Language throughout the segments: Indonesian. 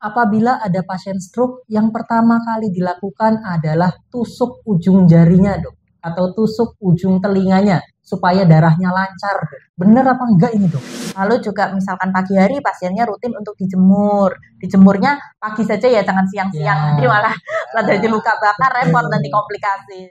Apabila ada pasien stroke, yang pertama kali dilakukan adalah tusuk ujung jarinya, Dok, atau tusuk ujung telinganya supaya darahnya lancar, Dok. Bener apa enggak ini, Dok? Lalu juga misalkan pagi hari pasiennya rutin untuk dijemur. Dijemurnya pagi saja ya, jangan siang-siang. Ya. Nanti malah jadi luka bakar, repot nanti komplikasi.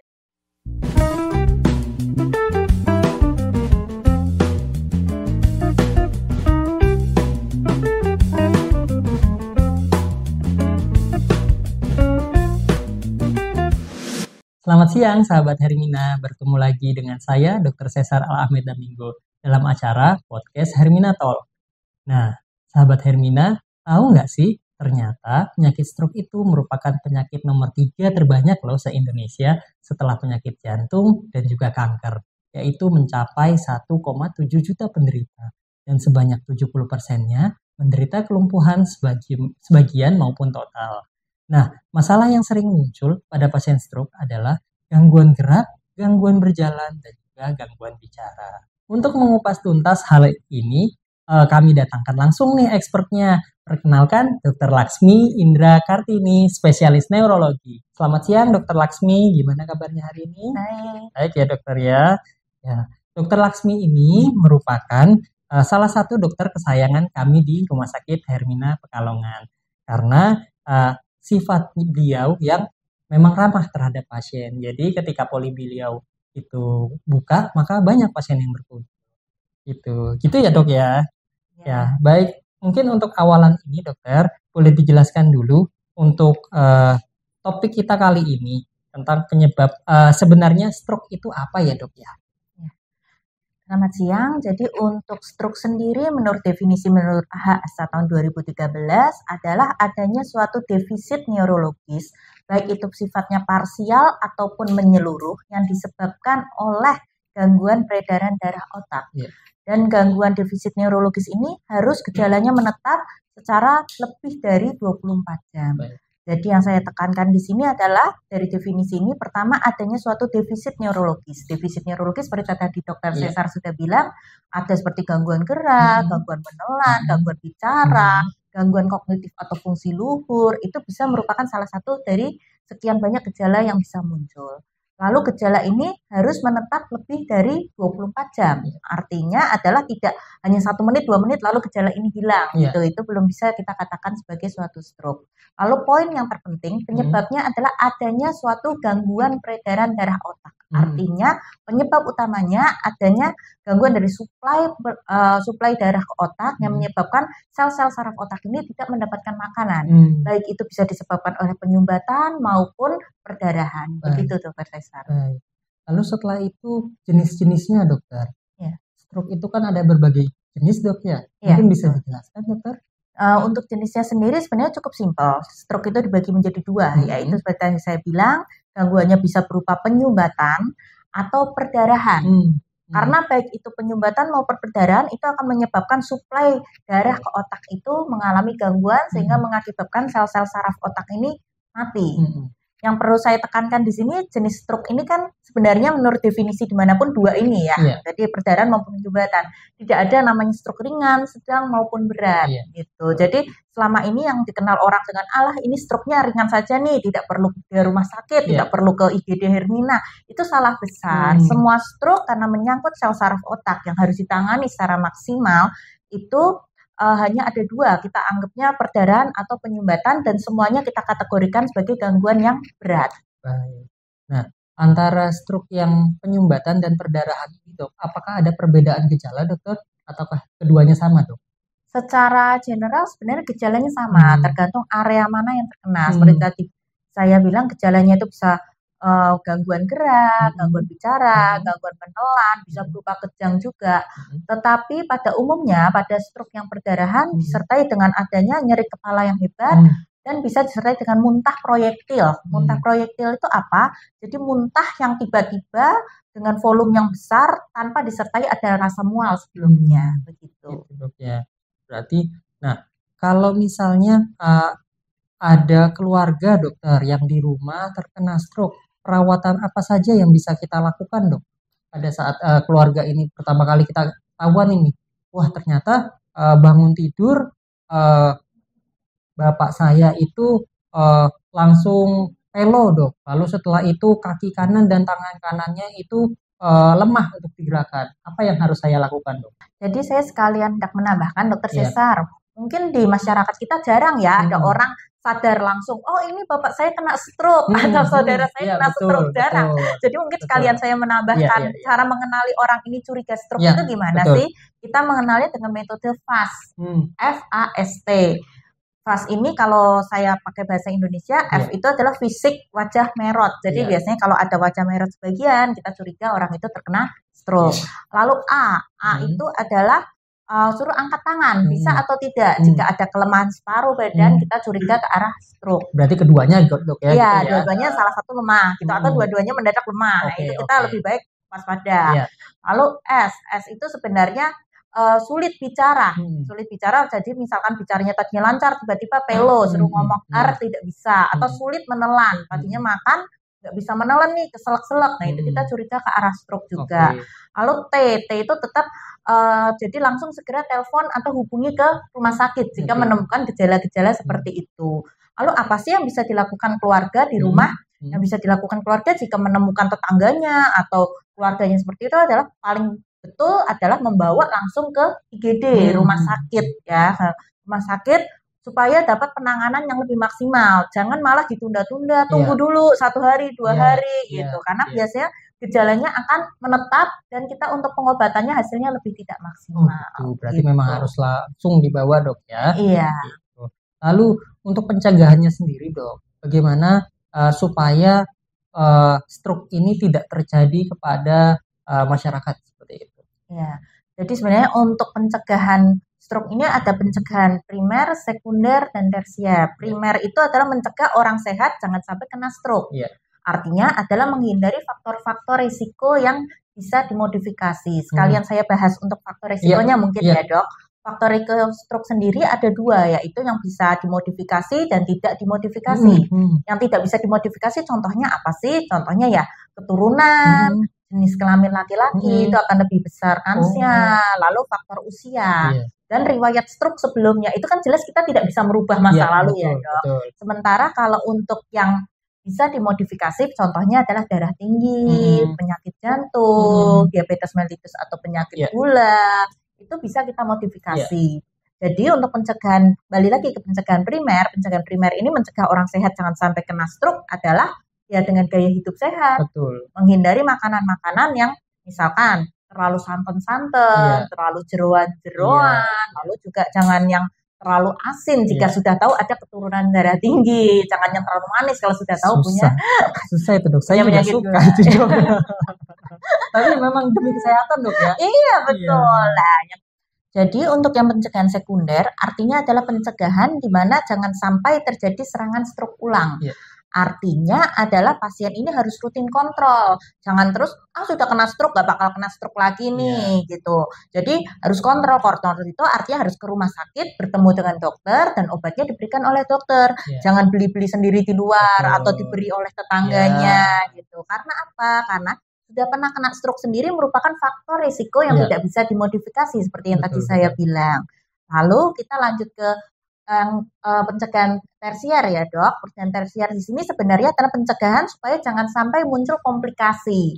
Selamat siang, sahabat Hermina. Bertemu lagi dengan saya, Dr. Cesar Al-Ahmed Damingo, dalam acara podcast Hermina Talk. Nah, sahabat Hermina, tahu nggak sih, ternyata penyakit stroke itu merupakan penyakit nomor 3 terbanyak loh se-Indonesia setelah penyakit jantung dan juga kanker, yaitu mencapai 1,7 juta penderita. Dan sebanyak 70%-nya menderita kelumpuhan sebagian maupun total. Nah, masalah yang sering muncul pada pasien stroke adalah gangguan gerak, gangguan berjalan, dan juga gangguan bicara. Untuk mengupas tuntas hal ini, kami datangkan langsung nih expertnya. Perkenalkan, Dr. Laksmi Indra Kartini, spesialis neurologi. Selamat siang, Dr. Laksmi. Gimana kabarnya hari ini? Baik ya, dokter ya. Ya, Dr. Laksmi ini merupakan salah satu dokter kesayangan kami di Rumah Sakit Hermina Pekalongan. Karena sifat beliau yang memang ramah terhadap pasien. Jadi ketika poli beliau itu buka, maka banyak pasien yang berkunjung. Gitu ya dok ya. Ya baik. Mungkin untuk awalan ini dokter boleh dijelaskan dulu untuk topik kita kali ini tentang penyebab sebenarnya stroke itu apa ya dok ya? Selamat siang. Jadi untuk stroke sendiri menurut definisi menurut AHSA tahun 2013 adalah adanya suatu defisit neurologis, baik itu sifatnya parsial ataupun menyeluruh yang disebabkan oleh gangguan peredaran darah otak. Dan gangguan defisit neurologis ini harus gejalanya menetap secara lebih dari 24 jam. Jadi yang saya tekankan di sini adalah dari definisi ini pertama adanya suatu defisit neurologis. Defisit neurologis seperti tadi Dr. Cesar sudah bilang ada seperti gangguan gerak, gangguan menelan, gangguan bicara, gangguan kognitif atau fungsi luhur. Itu bisa merupakan salah satu dari sekian banyak gejala yang bisa muncul. Lalu gejala ini harus menetap lebih dari 24 jam. Artinya adalah tidak hanya 1 menit, 2 menit lalu gejala ini hilang. Itu belum bisa kita katakan sebagai suatu stroke. Lalu poin yang terpenting penyebabnya adalah adanya suatu gangguan peredaran darah otak. Artinya penyebab utamanya adanya gangguan dari suplai darah ke otak yang menyebabkan sel-sel saraf otak ini tidak mendapatkan makanan. Baik itu bisa disebabkan oleh penyumbatan maupun perdarahan. Begitu Dokter Cesar. Lalu setelah itu jenis-jenisnya dokter. Stroke itu kan ada berbagai jenis dok ya. Mungkin bisa dijelaskan dokter? Untuk jenisnya sendiri sebenarnya cukup simpel. Stroke itu dibagi menjadi 2, yaitu seperti yang saya bilang, gangguannya bisa berupa penyumbatan atau perdarahan. Karena baik itu penyumbatan maupun perdarahan itu akan menyebabkan suplai darah ke otak itu mengalami gangguan sehingga mengakibatkan sel-sel saraf otak ini mati. Yang perlu saya tekankan di sini jenis stroke ini kan sebenarnya menurut definisi dimanapun 2 ini ya. Jadi perdarahan maupun penyumbatan. Tidak ada namanya stroke ringan, sedang maupun berat gitu. Jadi selama ini yang dikenal orang dengan ini stroke-nya ringan saja nih, tidak perlu ke rumah sakit, tidak perlu ke IGD Hermina. Itu salah besar. Semua stroke karena menyangkut sel saraf otak yang harus ditangani secara maksimal itu hanya ada 2, kita anggapnya perdarahan atau penyumbatan dan semuanya kita kategorikan sebagai gangguan yang berat. Baik. Nah, antara stroke yang penyumbatan dan perdarahan ini dok, apakah ada perbedaan gejala dokter? Ataukah keduanya sama dok? Secara general sebenarnya gejalanya sama, tergantung area mana yang terkena. Seperti tadi saya bilang gejalanya itu bisa gangguan gerak, gangguan bicara, gangguan menelan, bisa berupa kejang juga. Tetapi pada umumnya pada stroke yang perdarahan disertai dengan adanya nyeri kepala yang hebat dan bisa disertai dengan muntah proyektil. Muntah proyektil itu apa? Jadi muntah yang tiba-tiba dengan volume yang besar tanpa disertai ada rasa mual sebelumnya. Begitu. Dok ya. Berarti, nah kalau misalnya ada keluarga dokter yang di rumah terkena stroke, perawatan apa saja yang bisa kita lakukan dok pada saat keluarga ini pertama kali kita tahuan ini, wah ternyata bangun tidur bapak saya itu langsung pelo dok. Lalu setelah itu kaki kanan dan tangan kanannya itu lemah untuk digerakkan. Apa yang harus saya lakukan dok? Jadi saya sekalian hendak menambahkan Dokter Iya. Cesar, mungkin di masyarakat kita jarang ya ada Hmm. orang sadar langsung, oh ini bapak saya kena stroke atau saudara saya Iya, kena betul, stroke, jarang. betul, Jadi mungkin betul. sekalian saya menambahkan Iya. cara mengenali orang ini curiga stroke Iya, itu gimana betul. sih? Kita mengenalnya dengan metode FAST, FAST. FAST ini kalau saya pakai bahasa Indonesia, F itu adalah fisik wajah merot. Jadi Iya. biasanya kalau ada wajah merot sebagian, kita curiga orang itu terkena stroke. Lalu A itu adalah suruh angkat tangan, bisa atau tidak. Jika ada kelemahan separuh badan, kita curiga ke arah stroke. Berarti keduanya dok ya? Iya, gitu ya? dua-duanya salah satu lemah, gitu. Atau dua-duanya mendadak lemah. Nah, itu kita lebih baik waspada. Iya. Lalu S itu sebenarnya sulit bicara. Sulit bicara, jadi misalkan bicaranya tadinya lancar, tiba-tiba pelo, suruh ngomong R tidak bisa. Atau sulit menelan, tadinya makan nggak bisa menelan nih, keselak-selak. Nah, itu kita curiga ke arah stroke juga. Lalu T itu tetap jadi langsung segera telepon atau hubungi ke rumah sakit jika menemukan gejala-gejala seperti itu. Lalu apa sih yang bisa dilakukan keluarga di rumah? Yang bisa dilakukan keluarga jika menemukan tetangganya atau keluarganya seperti itu adalah paling betul adalah membawa langsung ke IGD, rumah sakit ya, rumah sakit supaya dapat penanganan yang lebih maksimal. Jangan malah ditunda-tunda, tunggu dulu 1 hari, 2 hari gitu. Karena biasanya gejalanya akan menetap dan kita untuk pengobatannya hasilnya lebih tidak maksimal. Berarti memang harus langsung dibawa dok ya? Iya. Gitu. Lalu untuk pencegahannya sendiri dok, bagaimana supaya stroke ini tidak terjadi kepada masyarakat seperti itu? Ya, jadi sebenarnya untuk pencegahan stroke ini ada pencegahan primer, sekunder, dan tersier. Primer itu adalah mencegah orang sehat jangan sampai kena stroke. Artinya adalah menghindari faktor-faktor risiko yang bisa dimodifikasi. Sekalian saya bahas untuk faktor risikonya mungkin ya dok. Faktor risiko stroke sendiri ada 2, yaitu yang bisa dimodifikasi dan tidak dimodifikasi. Yang tidak bisa dimodifikasi contohnya apa sih? Contohnya ya keturunan, jenis kelamin laki-laki itu akan lebih besar kansnya, lalu faktor usia dan riwayat stroke sebelumnya itu kan jelas kita tidak bisa merubah masa lalu ya dok. Sementara kalau untuk yang bisa dimodifikasi contohnya adalah darah tinggi, penyakit jantung, diabetes mellitus atau penyakit gula, itu bisa kita modifikasi. Jadi untuk pencegahan, balik lagi ke pencegahan primer ini mencegah orang sehat jangan sampai kena stroke adalah ya dengan gaya hidup sehat, menghindari makanan-makanan yang misalkan terlalu santan-santan, terlalu jeroan-jeroan, lalu juga jangan yang terlalu asin jika sudah tahu ada keturunan darah tinggi, jangan yang terlalu manis kalau sudah tahu punya susah itu dok, saya juga suka itu dok. Tapi memang demi kesehatan dok ya. Iya betul. Nah, jadi untuk yang pencegahan sekunder artinya adalah pencegahan di mana jangan sampai terjadi serangan stroke ulang. Artinya adalah pasien ini harus rutin kontrol. Jangan terus, sudah kena stroke, gak bakal kena stroke lagi nih, gitu. Jadi harus kontrol. Kontrol itu artinya harus ke rumah sakit, bertemu dengan dokter, dan obatnya diberikan oleh dokter. Jangan beli-beli sendiri di luar, atau diberi oleh tetangganya, gitu. Karena apa? Karena sudah pernah kena stroke sendiri merupakan faktor risiko yang tidak bisa dimodifikasi, seperti yang tadi saya bilang. Lalu kita lanjut ke pencegahan tersier ya dok. Pencegahan tersier di sini sebenarnya adalah pencegahan supaya jangan sampai muncul komplikasi.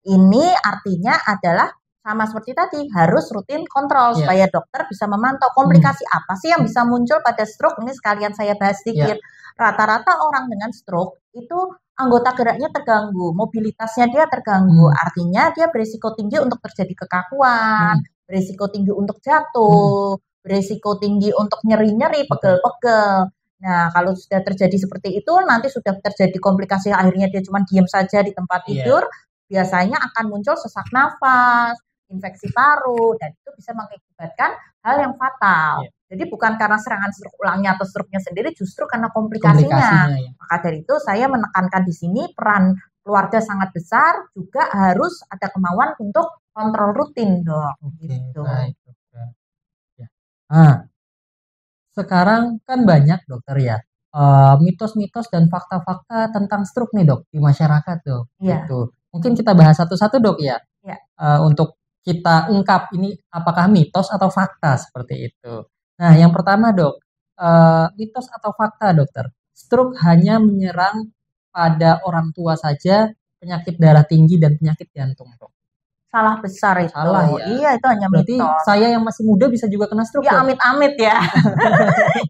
Ini artinya adalah sama seperti tadi harus rutin kontrol supaya dokter bisa memantau komplikasi apa sih yang bisa muncul pada stroke. Ini sekalian saya bahas sedikit. Rata-rata orang dengan stroke itu anggota geraknya terganggu, mobilitasnya dia terganggu. Artinya dia berisiko tinggi untuk terjadi kekakuan, berisiko tinggi untuk jatuh, berisiko tinggi untuk nyeri-nyeri, pegel-pegel. Nah, kalau sudah terjadi seperti itu, nanti sudah terjadi komplikasi, akhirnya dia cuma diam saja di tempat tidur, biasanya akan muncul sesak nafas, infeksi paru, dan itu bisa mengakibatkan hal yang fatal. Jadi bukan karena serangan stroke ulangnya atau stroke-nya sendiri, justru karena komplikasinya. Maka dari itu saya menekankan di sini peran keluarga sangat besar, juga harus ada kemauan untuk kontrol rutin, dok. Gitu. Nah, sekarang kan banyak dokter ya mitos-mitos dan fakta-fakta tentang stroke nih dok di masyarakat dok. Gitu. Mungkin kita bahas satu-satu dok ya. Untuk kita ungkap ini apakah mitos atau fakta seperti itu. Nah, yang pertama dok, mitos atau fakta dokter? Stroke hanya menyerang pada orang tua saja, penyakit darah tinggi dan penyakit jantung, Dok. Salah besar itu. Salah ya. Iya, itu hanya Berarti mitos. saya yang masih muda bisa juga kena stroke, Ya Dok? amit-amit ya.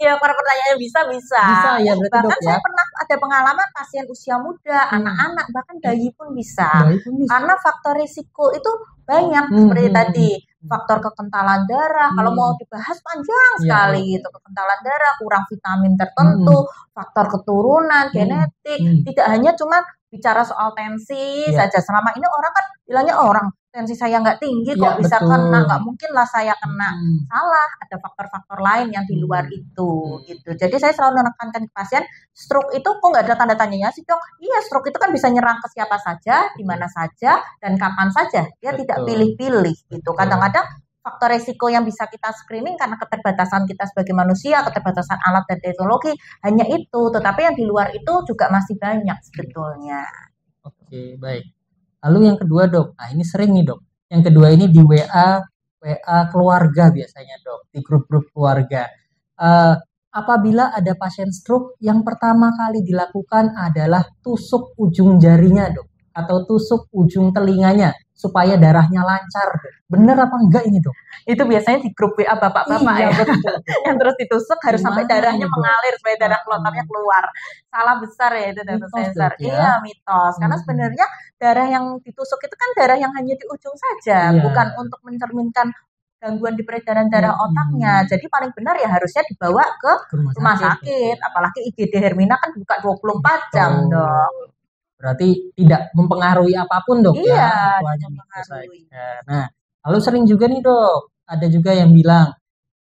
Ya para pertanyaannya bisa. Bisa ya berarti, Bahkan Dok, saya ya? pernah ada pengalaman pasien usia muda, anak-anak, bahkan bayi pun bisa. Bayi pun bisa. Karena faktor risiko itu banyak seperti tadi. Faktor kekentalan darah, kalau mau dibahas panjang sekali gitu. Kekentalan darah, kurang vitamin tertentu, faktor keturunan, genetik. Tidak hanya cuma bicara soal tensi saja. Selama ini orang kan bilangnya tensi saya nggak tinggi kok bisa kena, nggak mungkin lah saya kena. Salah, ada faktor-faktor lain yang di luar itu gitu. Jadi saya selalu menekankan ke pasien, stroke itu kok nggak ada tanda tanyanya sih dok? Iya, stroke itu kan bisa nyerang ke siapa saja, di mana saja, dan kapan saja. Dia tidak pilih-pilih gitu. Kadang-kadang faktor resiko yang bisa kita screening karena keterbatasan kita sebagai manusia, keterbatasan alat dan teknologi hanya itu. Tetapi yang di luar itu juga masih banyak sebetulnya. Oke, baik. Lalu yang kedua dok, nah ini sering nih dok. Yang kedua ini di WA keluarga biasanya dok, di grup-grup keluarga. Apabila ada pasien stroke, yang pertama kali dilakukan adalah tusuk ujung jarinya dok, atau tusuk ujung telinganya supaya darahnya lancar. Bener apa enggak ini dok? Itu biasanya di grup WA bapak-bapak ya, yang terus ditusuk harus sampai darahnya mengalir supaya darah kloternya keluar. Salah besar ya itu dokter Cesar. Iya mitos, karena sebenarnya darah yang ditusuk itu kan darah yang hanya di ujung saja, bukan untuk mencerminkan gangguan di peredaran darah otaknya. Jadi paling benar ya harusnya dibawa ke rumah sakit. Apalagi IGD Hermina kan buka 24 jam dok. Berarti tidak mempengaruhi apapun dok ya? Itu hanya mitos saja. Nah, lalu sering juga nih dok, ada juga yang bilang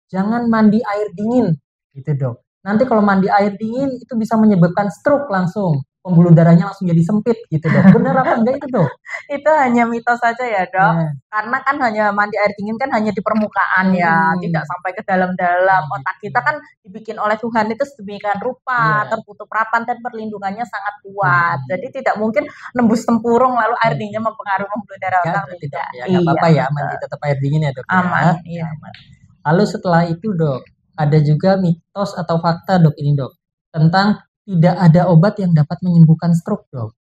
jangan mandi air dingin gitu dok. Nanti kalau mandi air dingin itu bisa menyebabkan stroke langsung. Pembuluh darahnya langsung jadi sempit gitu dok. Benar apa enggak itu dok? Itu hanya mitos saja ya dok. Karena kan hanya mandi air dingin kan hanya di permukaan ya, tidak sampai ke dalam-dalam. Otak kita kan dibikin oleh Tuhan itu sedemikian rupa, tertutup rapat dan perlindungannya sangat kuat. Jadi tidak mungkin nembus tempurung lalu air dinginnya mempengaruhi pembuluh darah otak. Tidak ya, nggak apa-apa ya, mandi tetap air dingin ya dok. Aman, iya aman. Lalu setelah itu dok, ada juga mitos atau fakta dok ini dok, tentang tidak ada obat yang dapat menyembuhkan stroke dok.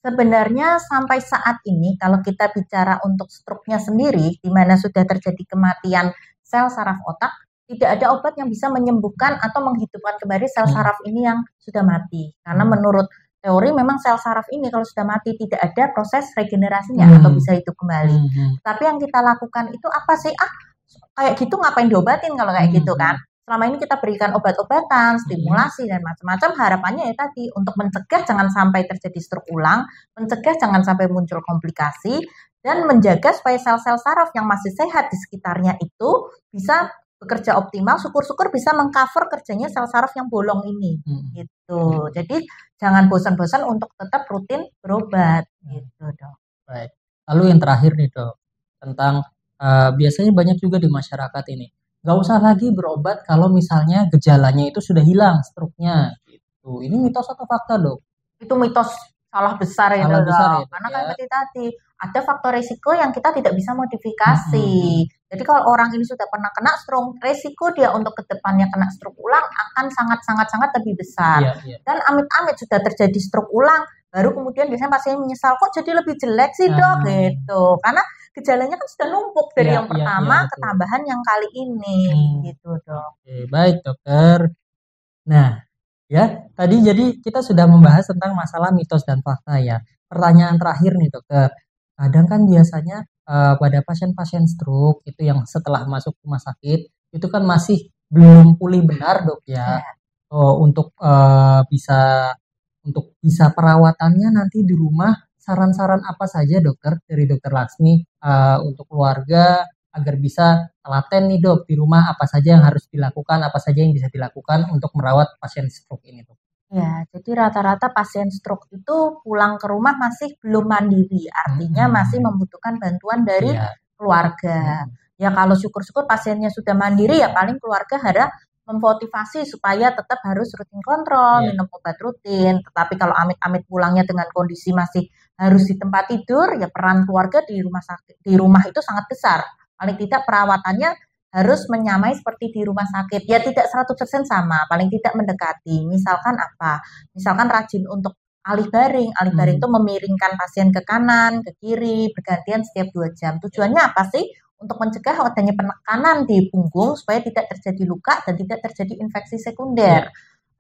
Sebenarnya sampai saat ini kalau kita bicara untuk stroke-nya sendiri, di mana sudah terjadi kematian sel saraf otak, tidak ada obat yang bisa menyembuhkan atau menghidupkan kembali sel saraf ini yang sudah mati. Karena menurut teori memang sel saraf ini kalau sudah mati tidak ada proses regenerasinya atau bisa hidup kembali. Tapi yang kita lakukan itu apa sih? Kayak gitu ngapain diobatin kalau kayak gitu kan? Selama ini kita berikan obat-obatan, stimulasi, dan macam-macam. Harapannya ya tadi, untuk mencegah jangan sampai terjadi stroke ulang, mencegah jangan sampai muncul komplikasi, dan menjaga supaya sel-sel saraf yang masih sehat di sekitarnya itu bisa bekerja optimal, syukur-syukur bisa mengcover kerjanya sel saraf yang bolong ini. Gitu. Jadi jangan bosan-bosan untuk tetap rutin berobat. Gitu dok. Baik. Lalu yang terakhir nih dok, tentang biasanya banyak juga di masyarakat ini. Nggak usah lagi berobat kalau misalnya gejalanya itu sudah hilang, stroke-nya. Gitu. Ini mitos atau fakta dok? Itu mitos salah besar ya dok. Ya, karena kan seperti tadi, ada faktor risiko yang kita tidak bisa modifikasi. Jadi kalau orang ini sudah pernah kena stroke, risiko dia untuk kedepannya kena stroke ulang akan sangat-sangat lebih besar. Dan amit-amit sudah terjadi stroke ulang, baru kemudian biasanya pasien menyesal, kok jadi lebih jelek sih dok gitu. Karena gejalanya kan sudah numpuk dari yang pertama ke tambahan yang kali ini gitu dok. Oke, baik dokter. Nah ya tadi jadi kita sudah membahas tentang masalah mitos dan fakta ya. Pertanyaan terakhir nih dokter, kadang kan biasanya pada pasien-pasien stroke itu yang setelah masuk rumah sakit itu kan masih belum pulih benar dok ya. Untuk bisa perawatannya nanti di rumah, saran-saran apa saja dokter dari dokter Laksmi untuk keluarga agar bisa telaten nih dok di rumah, apa saja yang harus dilakukan, apa saja yang bisa dilakukan untuk merawat pasien stroke ini dok? Ya, jadi rata-rata pasien stroke itu pulang ke rumah masih belum mandiri, artinya masih membutuhkan bantuan dari keluarga. Ya kalau syukur-syukur pasiennya sudah mandiri ya paling keluarga harus memotivasi supaya tetap harus rutin kontrol, minum obat rutin. Tetapi kalau amit-amit pulangnya dengan kondisi masih harus di tempat tidur, ya peran keluarga di rumah sakit, di rumah itu sangat besar. Paling tidak perawatannya harus menyamai seperti di rumah sakit. Ya tidak 100% sama, paling tidak mendekati. Misalkan apa? Misalkan rajin untuk alih baring. Alih baring itu memiringkan pasien ke kanan, ke kiri, bergantian setiap 2 jam. Tujuannya apa sih? Untuk mencegah adanya penekanan di punggung supaya tidak terjadi luka dan tidak terjadi infeksi sekunder.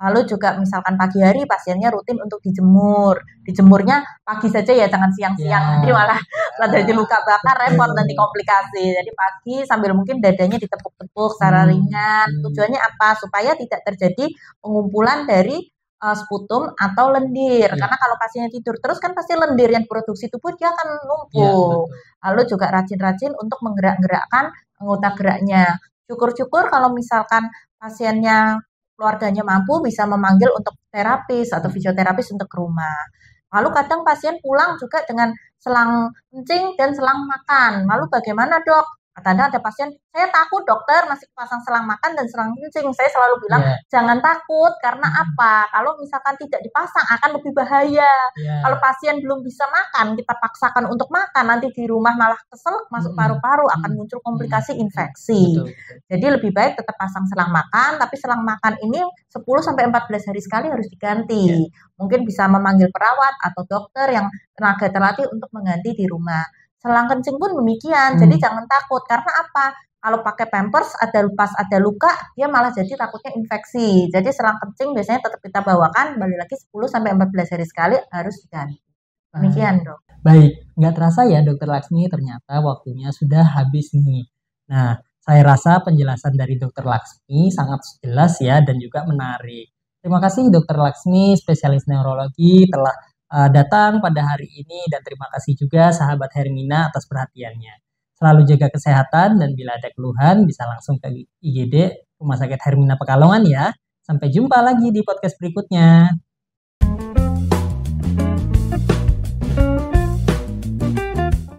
Lalu juga misalkan pagi hari pasiennya rutin untuk dijemur. Dijemurnya pagi saja ya, jangan siang-siang. Nanti malah jadi luka bakar, repot nanti komplikasi. Jadi pagi sambil mungkin dadanya ditepuk-tepuk secara ringan. Tujuannya apa? Supaya tidak terjadi pengumpulan dari sputum atau lendir. Karena kalau pasiennya tidur terus kan pasti lendir yang produksi tubuh dia akan numpuk. Lalu juga rajin-rajin untuk menggerak-gerakkan anggota geraknya. Syukur-syukur kalau misalkan pasiennya keluarganya mampu bisa memanggil untuk terapis atau fisioterapis untuk ke rumah. Lalu kadang pasien pulang juga dengan selang kencing dan selang makan. Lalu bagaimana dok? Kadang ada pasien, saya takut dokter masih pasang selang makan dan selang kencing. Saya selalu bilang, jangan takut, karena apa? Kalau misalkan tidak dipasang akan lebih bahaya. Kalau pasien belum bisa makan, kita paksakan untuk makan, nanti di rumah malah kesel, masuk paru-paru, akan muncul komplikasi infeksi. Jadi lebih baik tetap pasang selang makan, tapi selang makan ini 10-14 hari sekali harus diganti. Mungkin bisa memanggil perawat atau dokter yang tenaga terlatih untuk mengganti di rumah. Selang kencing pun demikian, jadi jangan takut. Karena apa? Kalau pakai pampers, ada luka, dia malah jadi takutnya infeksi. Jadi selang kencing biasanya tetap kita bawakan, balik lagi 10-14 hari sekali harus diganti. Demikian dok. Baik, nggak terasa ya Dokter Laksmi, ternyata waktunya sudah habis nih. Nah, saya rasa penjelasan dari Dokter Laksmi sangat jelas ya dan juga menarik. Terima kasih Dokter Laksmi, spesialis neurologi telah datang pada hari ini, dan terima kasih juga sahabat Hermina atas perhatiannya. Selalu jaga kesehatan dan bila ada keluhan bisa langsung ke IGD Rumah Sakit Hermina Pekalongan ya. Sampai jumpa lagi di podcast berikutnya.